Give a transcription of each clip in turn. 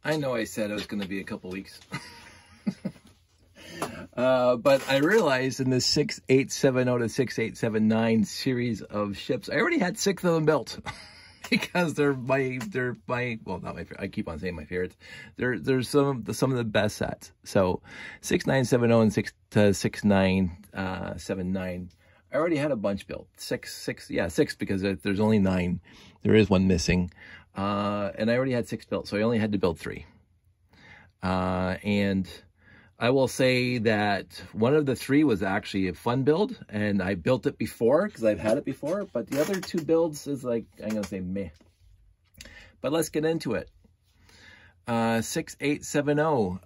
I know I said it was going to be a couple weeks. But I realized in the 6870 to 6879 series of ships, I already had 6 of them built. Because they're my well, not my favorite. I keep on saying my favorites. They're some of the best sets. So 6970 and 6979. I already had a bunch built. Six because there's only 9. There is one missing, and I already had 6 built, so I only had to build 3. And I will say that one of the 3 was actually a fun build, and I built it before because I've had it before, but the other 2 builds is like, I'm going to say meh. But let's get into it. 6870,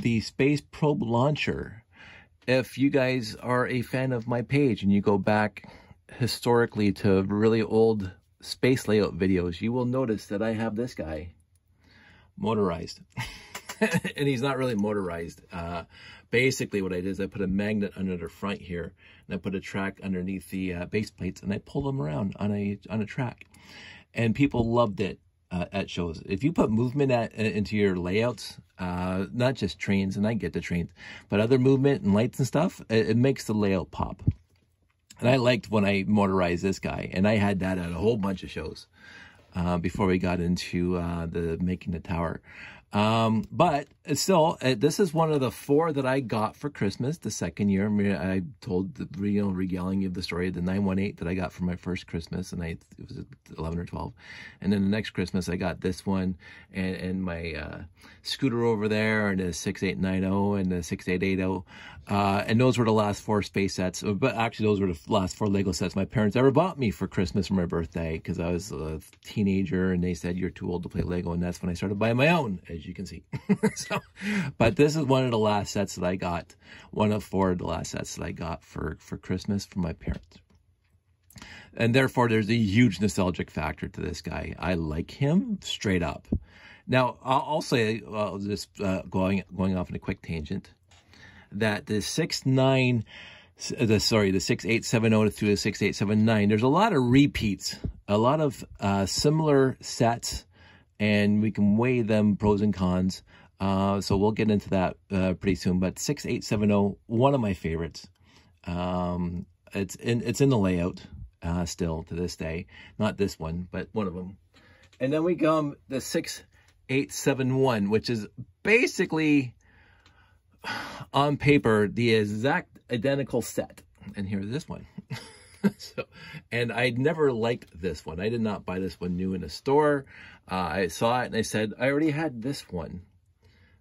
the Space Probe Launcher. If you guys are a fan of my page and you go back historically to really old space layout videos, you will notice that I have this guy motorized. And he's not really motorized. Basically what I did is I put a magnet under the front here, and I put a track underneath the base plates, and I pulled them around on a track. And people loved it at shows. If you put movement into your layouts, not just trains, and I get the trains, but other movement and lights and stuff, it makes the layout pop. And I liked when I motorized this guy, and I had that at a whole bunch of shows before we got into the making the tower. But still, this is one of the 4 that I got for Christmas the second year. I told regaling you the story of the 918 that I got for my first Christmas, and it was 11 or 12. And then the next Christmas I got this one and my scooter over there, and the 6890 and the 6880. And those were the last 4 space sets. But actually, those were the last 4 Lego sets my parents ever bought me for Christmas for my birthday, because I was a teenager and they said, you're too old to play Lego. And that's when I started buying my own, as you can see. But this is one of the last sets that I got. One of 4 of the last sets that I got for Christmas from my parents. And therefore, there's a huge nostalgic factor to this guy. I like him straight up. Now, I'll say, just going off on a quick tangent, that the 6870 through the 6879, there's a lot of repeats, a lot of similar sets, and we can weigh them pros and cons. So we'll get into that pretty soon. But 6870, one of my favorites. It's in the layout still to this day. Not this one, but one of them. And then we come the 6871, which is basically on paper the exact identical set. And here's this one. And I never liked this one. I did not buy this one new in a store. I saw it and I said, I already had this one.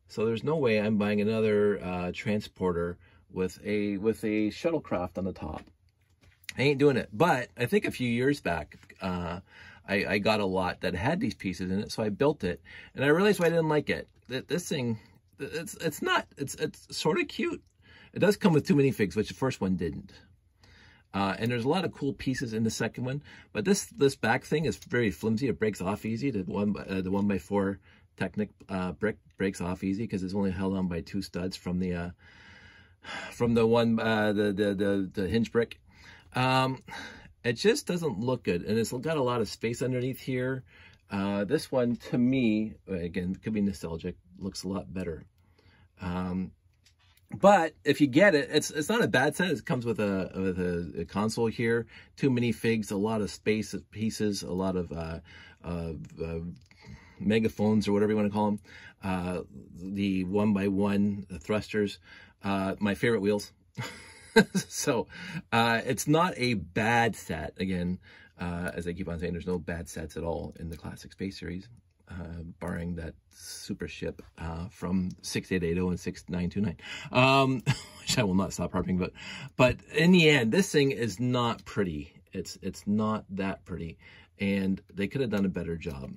So there's no way I'm buying another transporter with a shuttlecraft on the top. I ain't doing it. But I think a few years back, I got a lot that had these pieces in it, so I built it. And I realized why I didn't like it. This thing, it's sort of cute. It does come with too many figs, which the first one didn't. And there's a lot of cool pieces in the second one, but this back thing is very flimsy. It breaks off easy. The 1x4 Technic brick breaks off easy because it's only held on by 2 studs from the hinge brick. It just doesn't look good, and it's got a lot of space underneath here. This one, to me, again, could be nostalgic, looks a lot better. But if you get it, it's not a bad set. It comes with a console here, 2 minifigs, a lot of space pieces, a lot of megaphones or whatever you want to call them. The 1x1 thrusters, my favorite wheels. So it's not a bad set. Again, as I keep on saying, there's no bad sets at all in the Classic Space Series. Barring that super ship from 6880 and 6929, which I will not stop harping. But in the end, this thing is not pretty. It's not that pretty, and they could have done a better job,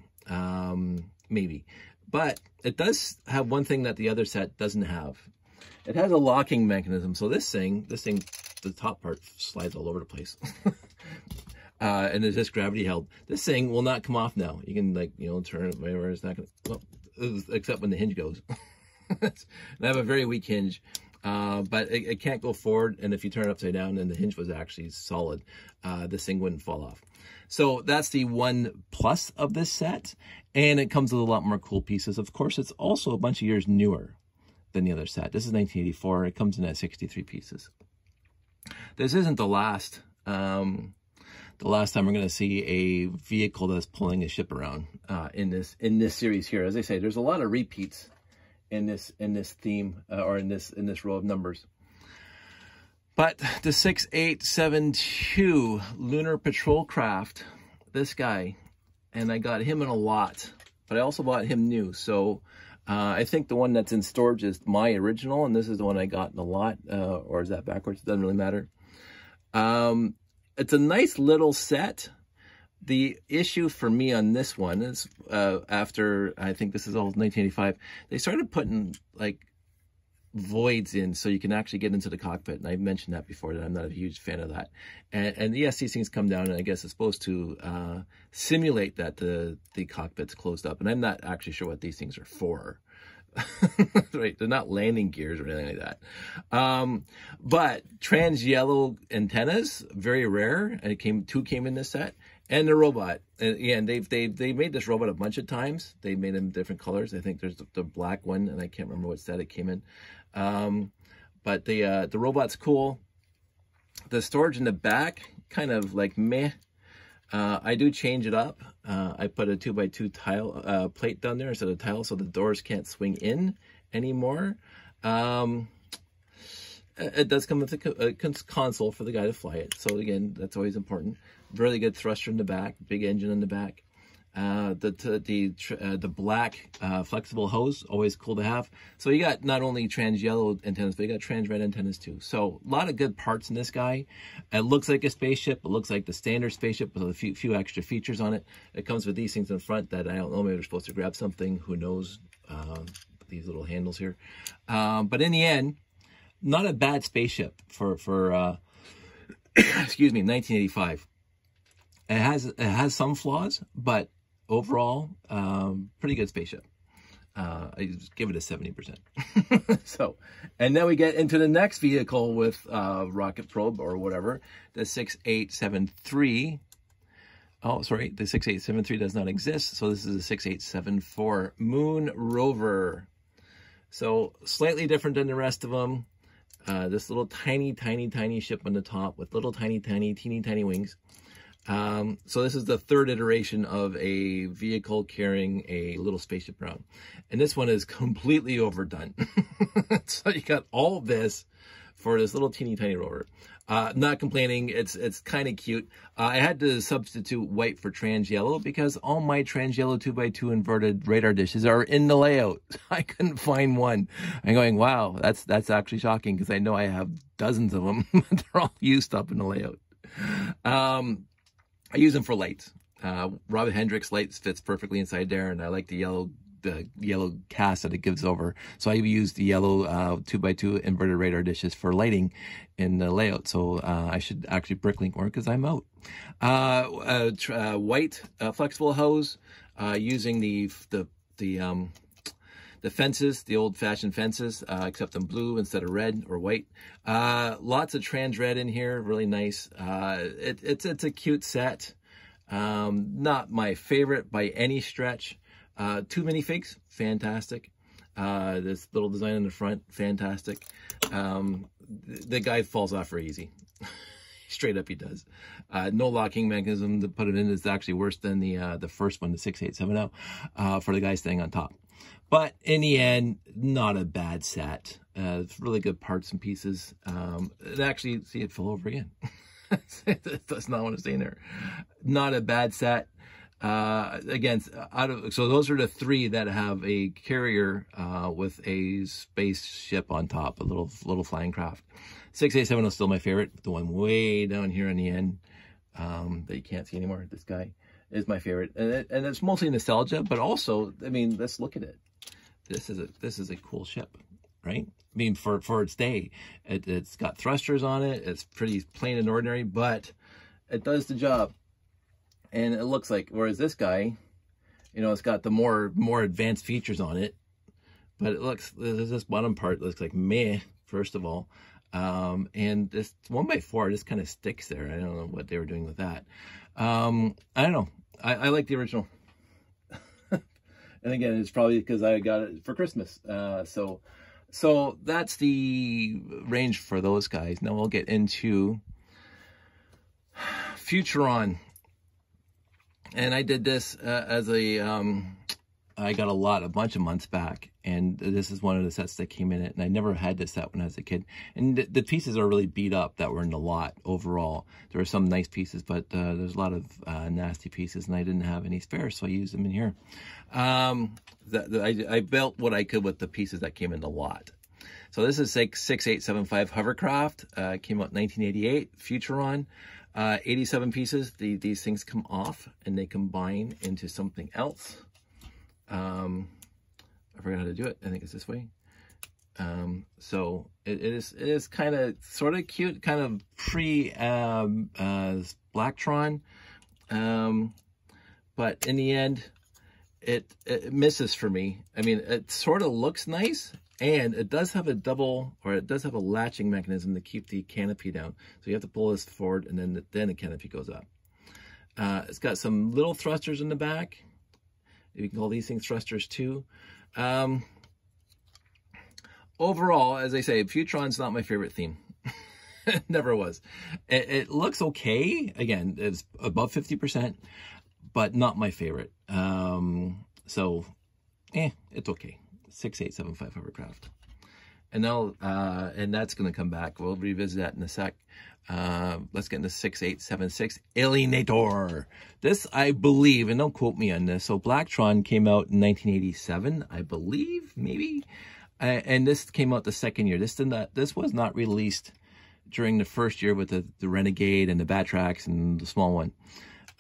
maybe. But it does have one thing that the other set doesn't have. It has a locking mechanism. So this thing, the top part slides all over the place. And there's this gravity held. This thing will not come off now. You can, like, turn it wherever. It's not going to, well, except when the hinge goes. And I have a very weak hinge, but it can't go forward. And if you turn it upside down and the hinge was actually solid, this thing wouldn't fall off. So that's the one plus of this set. And it comes with a lot more cool pieces. Of course, it's also a bunch of years newer than the other set. This is 1984. It comes in at 63 pieces. This isn't the last time we're going to see a vehicle that's pulling a ship around in this series here. As I say, there's a lot of repeats in this theme or in this row of numbers. But the 6872 Lunar Patrol Craft, this guy, and I got him in a lot, but I also bought him new. So I think the one that's in storage is my original, and this is the one I got in a lot, or is that backwards? It doesn't really matter. It's a nice little set. The issue for me on this one is after, I think this is all 1985, they started putting like voids in so you can actually get into the cockpit, and I've mentioned that before that I'm not a huge fan of that. And yes, these things come down, and I guess it's supposed to simulate that the cockpit's closed up, and I'm not actually sure what these things are for. Right, they're not landing gears or anything like that. But trans yellow antennas, very rare, and two came in this set. And the robot, and they made this robot a bunch of times. They made them different colors. I think there's the black one, and I can't remember what set it came in. But the robot's cool. The storage in the back, kind of like meh. I do change it up. I put a 2x2 tile plate down there instead of tile, so the doors can't swing in anymore. It does come with a console for the guy to fly it. So again, that's always important. Really good thruster in the back, big engine in the back. The black flexible hose, always cool to have. So you got not only trans yellow antennas, but you got trans red antennas too. So a lot of good parts in this guy. It looks like a spaceship. It looks like the standard spaceship with a few extra features on it. It comes with these things in front that I don't know, maybe they're supposed to grab something. Who knows? These little handles here. But in the end, not a bad spaceship for excuse me, 1985. It has some flaws, but overall, pretty good spaceship. I just give it a 70%. So, and then we get into the next vehicle with rocket probe or whatever, the 6873. Oh, sorry, the 6873 does not exist. So this is a 6874 Moon Rover. So slightly different than the rest of them. This little tiny ship on the top with little teeny tiny wings. So this is the third iteration of a vehicle carrying a little spaceship around. And this one is completely overdone. So you got all this for this little teeny tiny rover. Not complaining, it's kind of cute. I had to substitute white for trans yellow because all my trans yellow 2x2 inverted radar dishes are in the layout. I couldn't find one. I'm going, wow, that's actually shocking because I know I have dozens of them. They're all used up in the layout. I use them for lights. Robert Hendricks lights fits perfectly inside there, and I like the yellow cast that it gives over. So I use the yellow 2x2 inverted radar dishes for lighting in the layout. So I should actually bricklink more because I'm out. White flexible hose using the fences, the old-fashioned fences, except in blue instead of red or white. Lots of trans red in here, really nice. It's a cute set. Not my favorite by any stretch. Two minifigs, fantastic. This little design in the front, fantastic. The guy falls off very easy. Straight up he does. No locking mechanism to put it in. Is actually worse than the first one, the 6870, for the guy staying on top. But in the end, not a bad set. It's really good parts and pieces. And actually, see, it fell over again. It does not want to stay in there. Not a bad set. Again, so those are the three that have a carrier with a spaceship on top, a little flying craft. 687 is still my favorite. The one way down here in the end that you can't see anymore. This guy is my favorite, and it's mostly nostalgia, but also, I mean, let's look at it. This is a cool ship, right? I mean, for its day, it's got thrusters on it. It's pretty plain and ordinary, but it does the job. And it looks like, whereas this guy, you know, it's got the more advanced features on it, but it looks, this bottom part looks like meh, first of all. And this 1x4 just kind of sticks there. I don't know what they were doing with that. I don't know. I like the original. And again, it's probably because I got it for Christmas. So that's the range for those guys. Now we'll get into Futuron. And I did this as a, I got a bunch of months back. And this is one of the sets that came in it. And I never had this set when I was a kid. And the pieces are really beat up that were in the lot overall. There were some nice pieces, but there's a lot of nasty pieces. And I didn't have any spares, so I used them in here. I built what I could with the pieces that came in the lot. So this is like 6875 Hovercraft. Came out in 1988. Futuron. 87 pieces. These things come off and they combine into something else. I forgot how to do it. I think it's this way. So it is kind of sort of cute, kind of pre Blacktron. But in the end, it misses for me. I mean, it sort of looks nice, and it does have a latching mechanism to keep the canopy down. So you have to pull this forward, and then the canopy goes up. It's got some little thrusters in the back. You can call these things thrusters too. Overall, as I say, Futron's not my favorite theme. It never was. It looks okay. Again, it's above 50%, but not my favorite. So, it's okay. 6875 Hovercraft. And now, and that's going to come back. We'll revisit that in a sec. Let's get into 6876 Alienator. This, I believe, and don't quote me on this. So Blacktron came out in 1987, I believe, maybe. And this came out the second year. This was not released during the first year with the Renegade and the Batrax and the small one.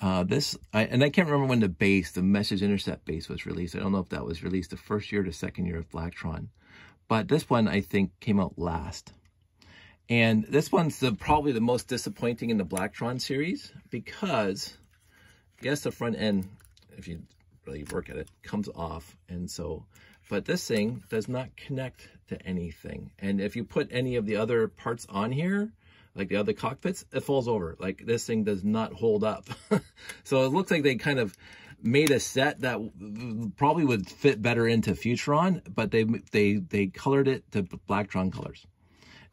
And I can't remember when the Message Intercept base was released. I don't know if that was released the first year or the second year of Blacktron. But this one, I think, came out last. And this one's probably the most disappointing in the Blacktron series because, yes, the front end, if you really work at it, comes off. And so, but this thing does not connect to anything. And if you put any of the other parts on here, like the other cockpits, it falls over. Like this thing does not hold up. So it looks like they kind of made a set that probably would fit better into Futuron, but they colored it to Blacktron colors.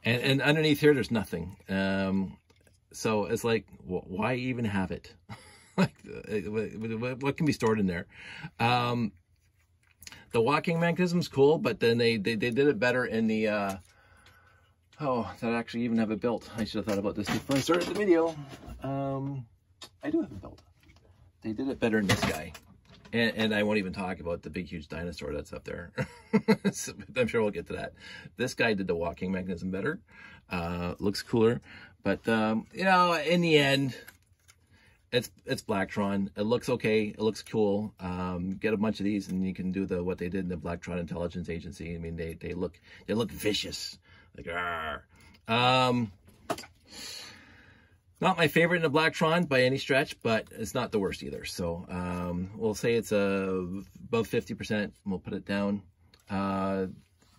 And underneath here, there's nothing. So it's like, why even have it? Like, what can be stored in there? The walking mechanism's cool, but then they did it better in the, oh, that I actually even have it built. I should have thought about this before I started the video. I do have it built. They did it better in this guy. And I won't even talk about the big, huge dinosaur that's up there. So I'm sure we'll get to that. This guy did the walking mechanism better. Looks cooler. But, you know, in the end, it's Blacktron. It looks okay. It looks cool. Get a bunch of these and you can do what they did in the Blacktron Intelligence Agency. I mean, they look vicious. Like, argh. Not my favorite in the Blacktron by any stretch, but it's not the worst either. So we'll say it's above 50%. We'll put it down.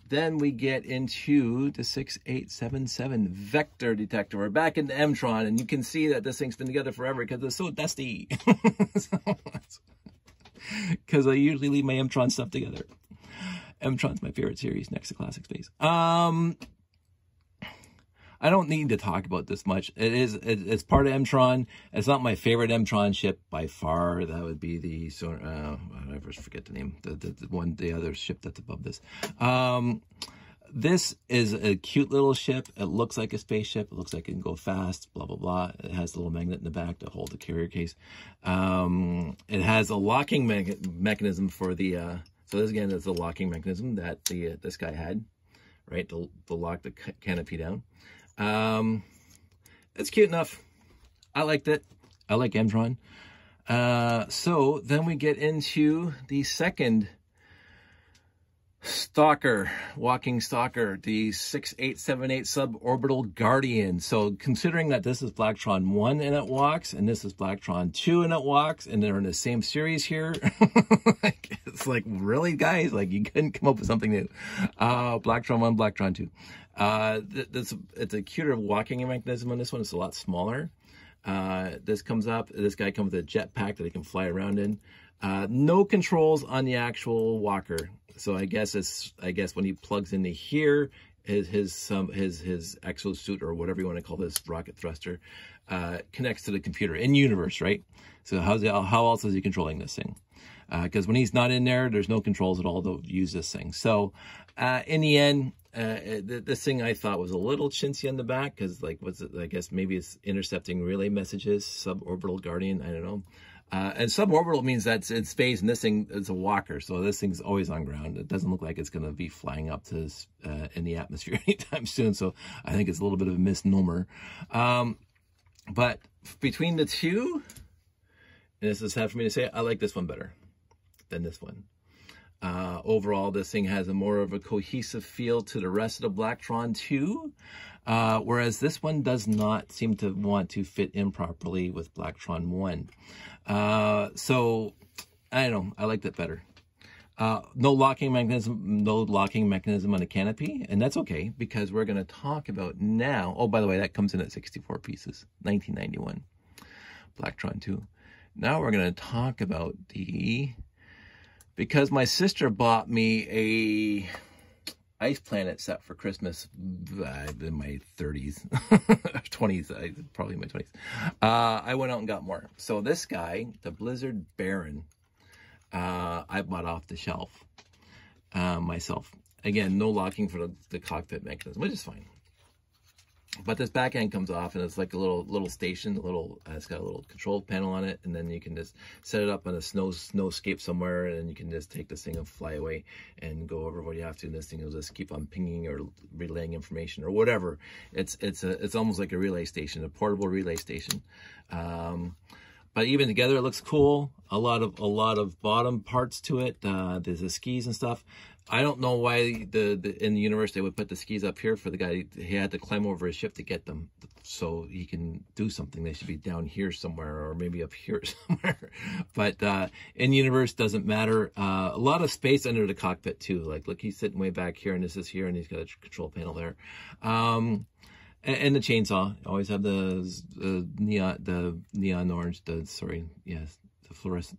Then we get into the 6877 Vector Detector. We're back into Mtron, and you can see that this thing's been together forever because it's so dusty. Because I usually leave my Mtron stuff together. Mtron's my favorite series next to Classic Space. I don't need to talk about this much. It's part of Mtron. It's not my favorite Mtron ship by far. That would be the I forget the name. The other ship that's above this. This is a cute little ship. It looks like a spaceship. It looks like it can go fast. Blah blah blah. It has a little magnet in the back to hold the carrier case. It has a locking mechanism for the. So this again is the locking mechanism that this guy had, right? To lock the canopy down. It's cute enough. I liked it. I like Mtron. So then we get into the second Stalker, walking stalker, the 6878 suborbital guardian. So considering that this is Blacktron 1 and it walks, and this is Blacktron 2 and it walks, and they're in the same series here, it's like, really, guys? Like, you couldn't come up with something new. Blacktron 1, Blacktron 2. It's a cuter walking mechanism on this one. It's a lot smaller. This comes up. This guy comes with a jetpack that he can fly around in. No controls on the actual walker. So I guess when he plugs into here, his exosuit or whatever you want to call this rocket thruster connects to the computer in universe, right? So how else is he controlling this thing? Because when he's not in there, there's no controls at all to use this thing. So in the end, this thing I thought was a little chintzy on the back because, like, I guess maybe it's intercepting relay messages, suborbital guardian, I don't know. And suborbital means that's in space, and this thing is a walker, so this thing's always on ground. It doesn't look like it's going to be flying up to in the atmosphere anytime soon, so I think it's a little bit of a misnomer. But between the two, and this is sad for me to say, I like this one better than this one. Overall, this thing has a more of a cohesive feel to the rest of the Blacktron 2, whereas this one does not seem to want to fit in properly with Blacktron 1. So I don't know, I like that better. No locking mechanism on the canopy, and that's okay because we're going to talk about now. Oh, by the way, that comes in at 64 pieces, 1991, Blacktron 2. Now we're going to talk about because my sister bought me a Ice Planet set for Christmas in my 30s, 20s, probably my 20s. I went out and got more. So this guy, the Blizzard Baron, I bought off the shelf myself. Again, no locking for the cockpit mechanism, which is fine. But this back end comes off, and it's like a little station. It's got a little control panel on it, and then you can just set it up on a snowscape somewhere, and you can just take this thing and fly away and go over what you have to. And this thing will just keep on pinging or relaying information or whatever. It's almost like a relay station, a portable relay station. But even together, it looks cool. A lot of bottom parts to it. There's the skis and stuff. I don't know why in the universe they would put the skis up here for the guy. He had to climb over his ship to get them so he can do something. They should be down here somewhere or maybe up here somewhere. But in universe, doesn't matter. A lot of space under the cockpit too. Like, look, he's sitting way back here, and this is here, and he's got a control panel there. And the chainsaw. Always have the neon orange. The fluorescent,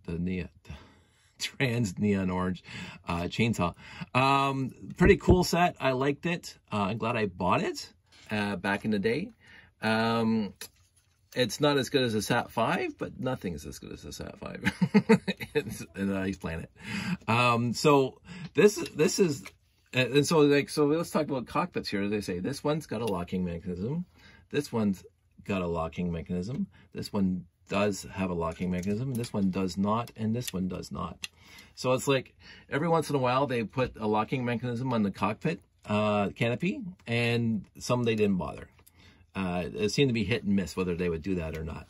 trans neon orange chainsaw. Pretty cool set. I liked it. I'm glad I bought it back in the day. It's not as good as a Sat 5, but nothing is as good as a Sat 5. It's an Ice Planet. So this is, and so let's talk about cockpits here. They say this one's got a locking mechanism. This one's got a locking mechanism. This one does have a locking mechanism. This one does not, and this one does not. So it's like every once in a while they put a locking mechanism on the cockpit canopy, and some they didn't bother. It seemed to be hit and miss whether they would do that or not.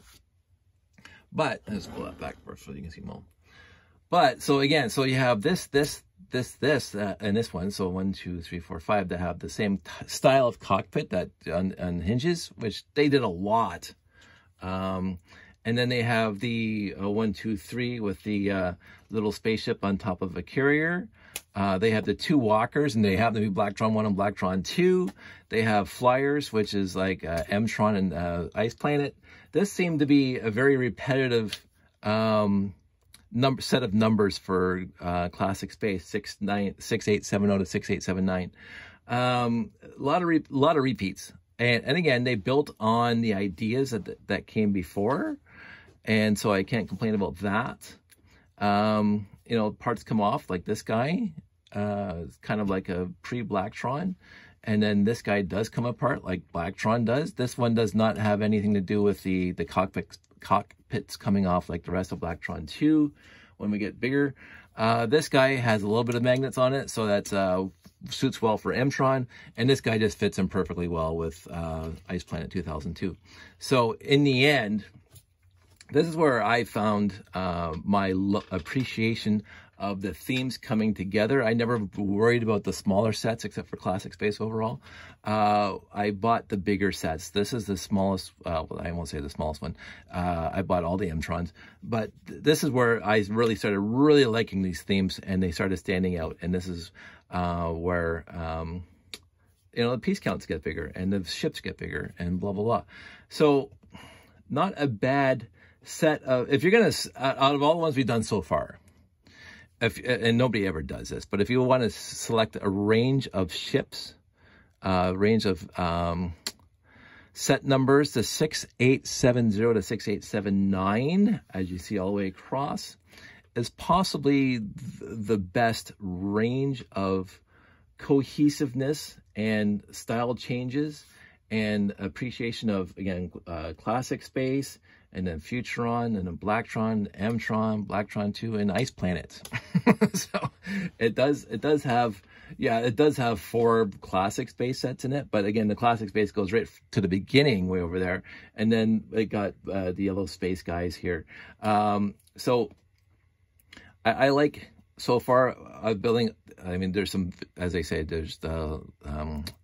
But let's pull that back first so you can see more. But so again, so you have this, and this one. So 1, 2, 3, 4, 5 that have the same style of cockpit that on hinges, which they did a lot. And then they have the 1, 2, 3 with the little spaceship on top of a carrier. They have the 2 walkers, and they happen to be Blacktron 1 and Blacktron 2. They have flyers, which is like M-Tron and Ice Planet. This seemed to be a very repetitive set of numbers for classic space, 6870 to 6879. A lot of repeats. And again, they built on the ideas that came before. And so I can't complain about that. You know, parts come off like this guy. It's kind of like a pre-Blacktron. And then this guy does come apart like Blacktron does. This one does not have anything to do with the cockpits coming off like the rest of Blacktron 2 when we get bigger. This guy has a little bit of magnets on it, so that's suits well for M-Tron, and this guy just fits in perfectly well with Ice Planet 2002. So in the end, this is where I found my appreciation of the themes coming together. I never worried about the smaller sets except for Classic Space overall. I bought the bigger sets. This is the smallest, well, I won't say the smallest one. I bought all the M-Trons, but this is where I really started liking these themes, and they started standing out. And this is where, you know, the piece counts get bigger and the ships get bigger and blah, blah, blah. So not a bad set of, if you're going to, out of all the ones we've done so far, and nobody ever does this, but if you want to select a range of ships, range of set numbers to 6870 to 6879, as you see all the way across, is possibly the best range of cohesiveness and style changes and appreciation of, again, Classic Space, and then Futuron, and then Blacktron, M-Tron, Blacktron 2, and Ice Planet. So it does have, yeah, it does have 4 Classic Space sets in it, but again, the Classic Space goes right to the beginning, way over there, and then it got the yellow space guys here. So I like, so far, building, I mean, there's some, as I say, there's the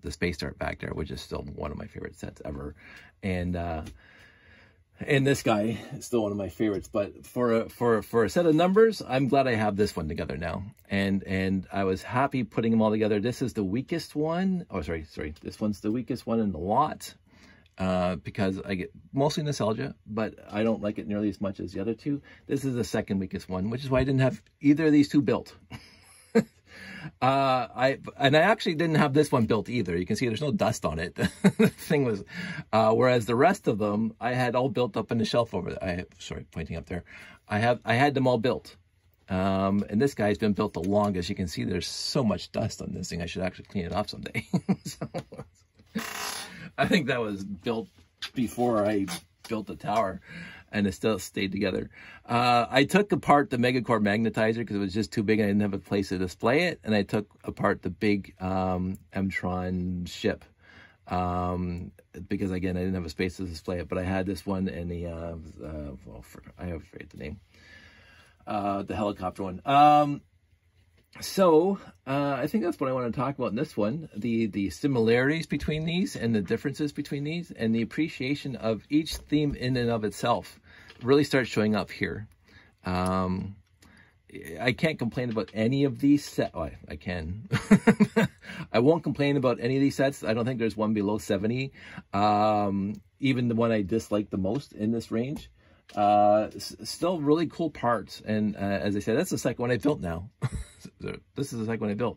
Space Dart back there, which is still one of my favorite sets ever. And this guy is still one of my favorites, but for a set of numbers, I'm glad I have this one together now. And I was happy putting them all together. This is the weakest one. Oh, sorry. This one's the weakest one in the lot, because I get mostly nostalgia, but I don't like it nearly as much as the other two. This is the second weakest one, which is why I didn't have either of these two built. I actually didn't have this one built either. You can see there's no dust on it. The thing was, whereas the rest of them I had all built up on the shelf over there. Sorry, pointing up there. I had them all built. And this guy's been built the longest. You can see there's so much dust on this thing. I should actually clean it off someday. So, I think that was built before I built the tower, and it still stayed together. I took apart the Megacore magnetizer because it was just too big and I didn't have a place to display it. And I took apart the big M-Tron ship because, again, I didn't have a space to display it. But I had this one and the, I forget the name, the helicopter one. So I think that's what I want to talk about in this one, the similarities between these and the differences between these, and the appreciation of each theme in and of itself really starts showing up here. I can't complain about any of these sets. Oh, I can. I won't complain about any of these sets. I don't think there's one below 70. Even the one I dislike the most in this range. Still really cool parts. And as I said, that's the second one I built now. This is the second one I built.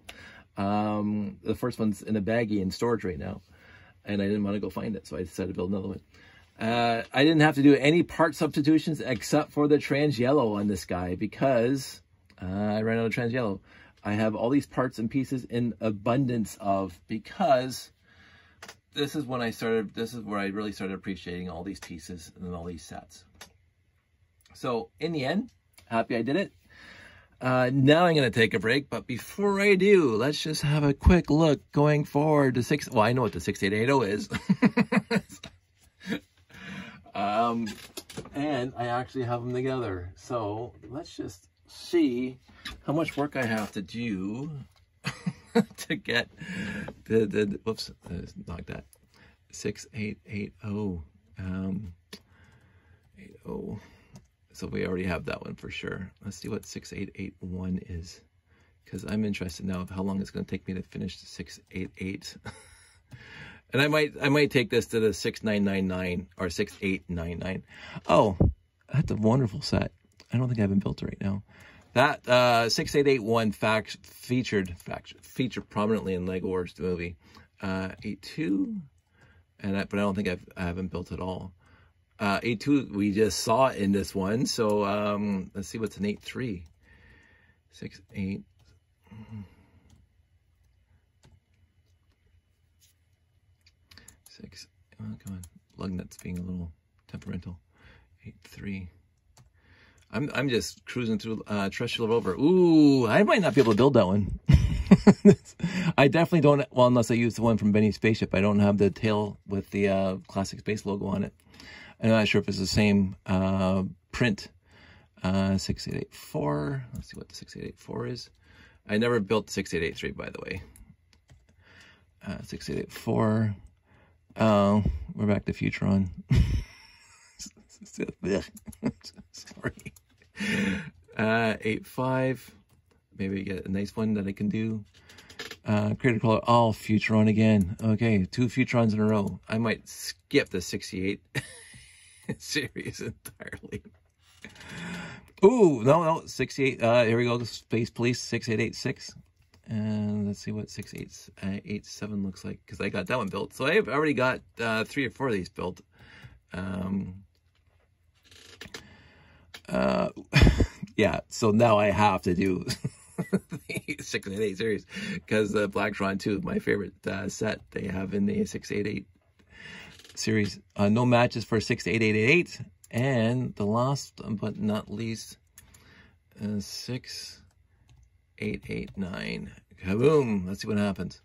The first one's in a baggie in storage right now, and I didn't want to go find it, so I decided to build another one. I didn't have to do any part substitutions except for the trans yellow on this guy because I ran out of trans yellow. I have all these parts and pieces in abundance of, because this is when I started, this is where I really started appreciating all these pieces and all these sets. So in the end, happy I did it. Now I'm going to take a break, but before I do, let's just have a quick look going forward to well, I know what the 6880 is. And I actually have them together. So let's just see how much work I have to do to get the whoops, knock that, 6880, 80. So we already have that one for sure. Let's see what 6881 is, because I'm interested now of how long it's going to take me to finish the 688. And I might take this to the 6999 or 6899. Oh, that's a wonderful set. I don't think I haven't built it right now. That 6881 featured prominently in Lego Wars the movie. 82, but I don't think I haven't built it all. 8.2 we just saw in this one, so let's see what's an 8.3. 6.8. Oh, come on, lug nuts being a little temperamental. 8.3. I'm just cruising through Terrestrial Rover. Ooh, I might not be able to build that one. I definitely don't. Well, unless I use the one from Benny's Spaceship, I don't have the tail with the Classic Space logo on it. I'm not sure if it's the same print 6884. Let's see what the 6884 is. I never built the 6883, by the way. 6884. Oh, we're back to Futron. Sorry. 85. Maybe get a nice one that I can do. Creator color, all Futron again. Okay, 2 Futrons in a row. I might skip the 68 series entirely. Ooh, no, 68. Here we go. Space Police 6886. And let's see what 6887 looks like, because I got that one built. So I've already got 3 or 4 of these built. Yeah, so now I have to do the 688 series, because the Blacktron 2 is my favorite set they have in the 688 series. No matches for 68888. And the last but not least, 6889. Kaboom! Let's see what happens.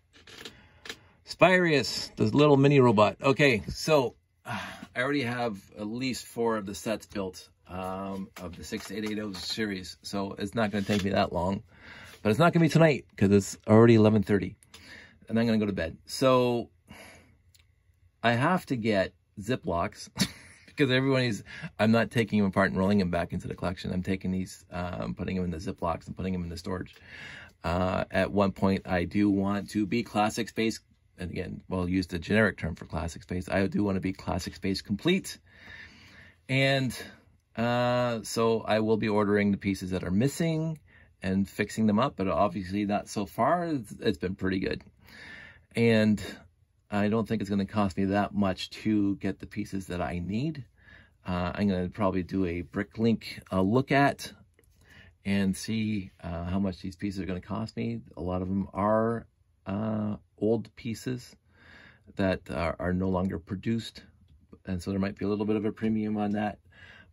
Spirius, this little mini robot. Okay, so I already have at least 4 of the sets built of the 6880 series, so it's not going to take me that long. But it's not going to be tonight, because it's already 11:30, and I'm going to go to bed. So I have to get Ziplocs. Because I'm not taking them apart and rolling them back into the collection. I'm taking these, putting them in the Ziplocs and putting them in the storage. At one point, I do want to be Classic Space, and again, we'll use the generic term for Classic Space. I do want to be Classic Space complete. And so I will be ordering the pieces that are missing and fixing them up, but obviously not so far. It's been pretty good. And I don't think it's going to cost me that much to get the pieces that I need. I'm going to probably do a Bricklink look at and see how much these pieces are going to cost me. A lot of them are old pieces that are no longer produced, and so there might be a little bit of a premium on that.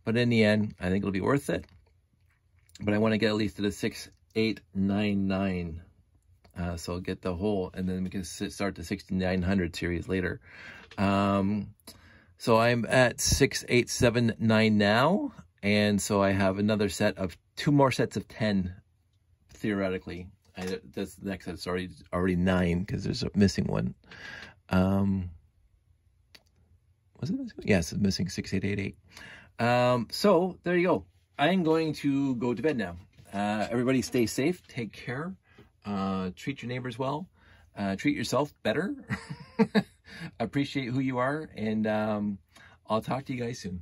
But in the end, I think it'll be worth it. But I want to get at least to the 6899. So I'll get the whole, and then we can start the 6900 series later. So I'm at 6879 now, and so I have another set of 2 more sets of 10, theoretically. This next set's already 9, because there's a missing one. Was it missing? Yes, it's missing 6888. So there you go. I'm going to go to bed now. Everybody stay safe, take care. Treat your neighbors well, treat yourself better, appreciate who you are, and I'll talk to you guys soon.